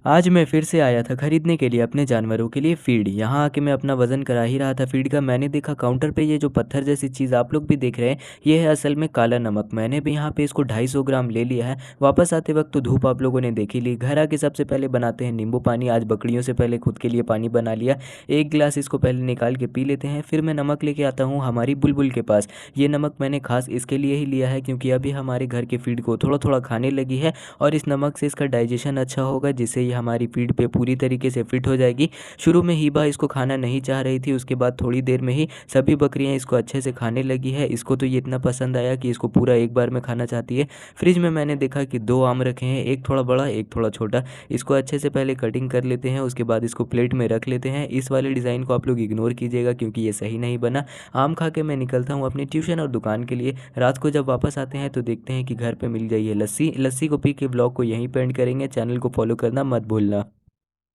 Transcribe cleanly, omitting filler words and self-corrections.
आज मैं फिर से आया था खरीदने के लिए अपने जानवरों के लिए फीड। यहाँ आके मैं अपना वज़न करा ही रहा था फीड का। मैंने देखा काउंटर पे ये जो पत्थर जैसी चीज़ आप लोग भी देख रहे हैं, ये है असल में काला नमक। मैंने भी यहाँ पे इसको 250 ग्राम ले लिया है। वापस आते वक्त तो धूप आप लोगों ने देख ही ली। घर आके सबसे पहले बनाते हैं नींबू पानी। आज बकरियों से पहले खुद के लिए पानी बना लिया। एक गिलास इसको पहले निकाल के पी लेते हैं। फिर मैं नमक लेके आता हूँ हमारी बुलबुल के पास। ये नमक मैंने खास इसके लिए ही लिया है क्योंकि अभी हमारे घर के फीड को थोड़ा थोड़ा खाने लगी है और इस नमक से इसका डाइजेशन अच्छा होगा, जिससे ये हमारी फीड पे पूरी तरीके से फिट हो जाएगी। शुरू में हिबा इसको खाना नहीं चाह रही थी, उसके बाद थोड़ी देर में ही सभी बकरियां इसको अच्छे से खाने लगी है। इसको तो ये इतना पसंद आया कि इसको पूरा एक बार में खाना चाहती है। फ्रिज में मैंने देखा कि 2 आम रखे हैं, एक थोड़ा बड़ा एक थोड़ा छोटा। इसको अच्छे से पहले कटिंग कर लेते हैं, उसके बाद इसको प्लेट में रख लेते हैं। इस वाले डिज़ाइन को आप लोग इग्नोर कीजिएगा क्योंकि ये सही नहीं बना। आम खा के मैं निकलता हूँ अपनी ट्यूशन और दुकान के लिए। रात को जब वापस आते हैं तो देखते हैं कि घर पे मिल गई है लस्सी। लस्सी को पी के ब्लॉग को यहीं पे एंड करेंगे। चैनल को फॉलो करना मत भूलना।